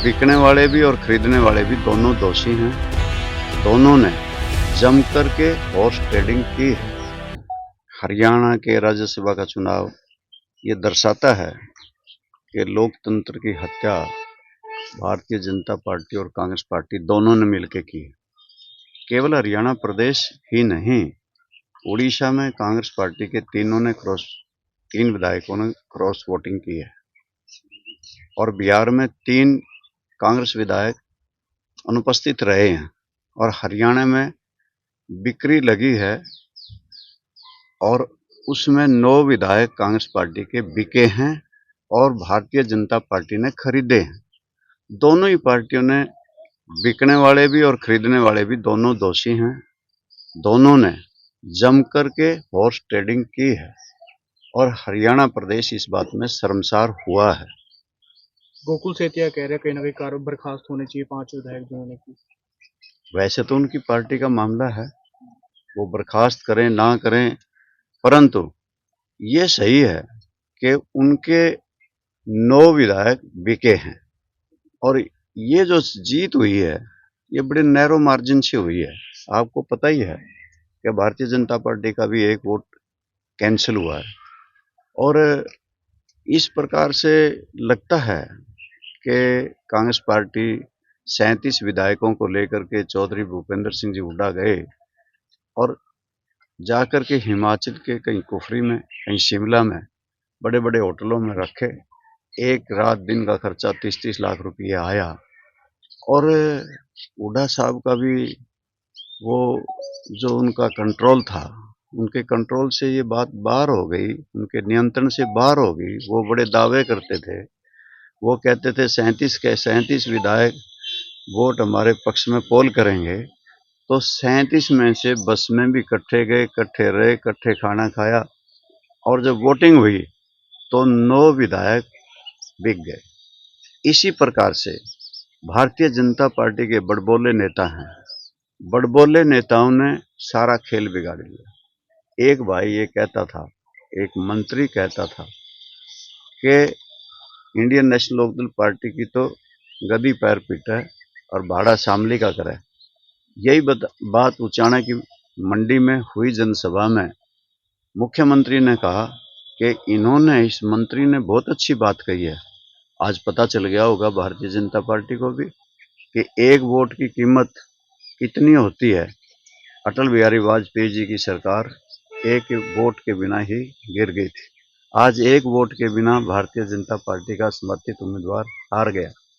बिकने वाले भी और खरीदने वाले भी दोनों दोषी हैं। दोनों ने जम कर के हॉर्स ट्रेडिंग की है। हरियाणा के राज्यसभा का चुनाव ये दर्शाता है कि लोकतंत्र की हत्या भारतीय जनता पार्टी और कांग्रेस पार्टी दोनों ने मिलकर की। केवल हरियाणा प्रदेश ही नहीं, उड़ीसा में कांग्रेस पार्टी के तीन विधायकों ने क्रॉस वोटिंग की है और बिहार में 3 कांग्रेस विधायक अनुपस्थित रहे हैं और हरियाणा में बिक्री लगी है और उसमें 9 विधायक कांग्रेस पार्टी के बिके हैं और भारतीय जनता पार्टी ने खरीदे हैं। दोनों ही पार्टियों ने, बिकने वाले भी और खरीदने वाले भी दोनों दोषी हैं। दोनों ने जम कर के हॉर्स ट्रेडिंग की है और हरियाणा प्रदेश इस बात में शर्मसार हुआ है। गोकुल सेतिया कह रहे हैं कहीं ना कहीं कार्य बर्खास्त होने चाहिए 5 विधायक जिन्होंने की। वैसे तो उनकी पार्टी का मामला है, वो बर्खास्त करें ना करें, परंतु ये सही है कि उनके 9 विधायक बिके हैं और ये जो जीत हुई है ये बड़े नैरो मार्जिन से हुई है। आपको पता ही है कि भारतीय जनता पार्टी का भी एक वोट कैंसिल हुआ है और इस प्रकार से लगता है कि कांग्रेस पार्टी 37 विधायकों को लेकर के चौधरी भूपेंद्र सिंह जी हुड्डा गए और जाकर के हिमाचल के कहीं कुफरी में, कहीं शिमला में बड़े बड़े होटलों में रखे। एक रात दिन का खर्चा 30-30 लाख रुपया आया और हुड्डा साहब का भी वो जो उनका कंट्रोल था, उनके कंट्रोल से ये बात बाहर हो गई, उनके नियंत्रण से बाहर हो गई। वो बड़े दावे करते थे, वो कहते थे 37 के 37 विधायक वोट हमारे पक्ष में पोल करेंगे, तो 37 में से बस में भी इकट्ठे गए, इकट्ठे रहे, इकट्ठे खाना खाया और जब वोटिंग हुई तो 9 विधायक बिक गए। इसी प्रकार से भारतीय जनता पार्टी के बड़बोले नेता हैं, बड़बोले नेताओं ने सारा खेल बिगाड़ दिया। एक भाई ये कहता था, एक मंत्री कहता था कि इंडियन नेशनल लोकदल पार्टी की तो गदी पैर पीटा है और भाड़ा शामली का करे। यही बात उचाना की मंडी में हुई जनसभा में मुख्यमंत्री ने कहा कि इन्होंने, इस मंत्री ने बहुत अच्छी बात कही है। आज पता चल गया होगा भारतीय जनता पार्टी को भी कि एक वोट की कीमत कितनी होती है। अटल बिहारी वाजपेयी जी की सरकार एक वोट के बिना ही गिर गई थी। आज एक वोट के बिना भारतीय जनता पार्टी का समर्थित उम्मीदवार हार गया।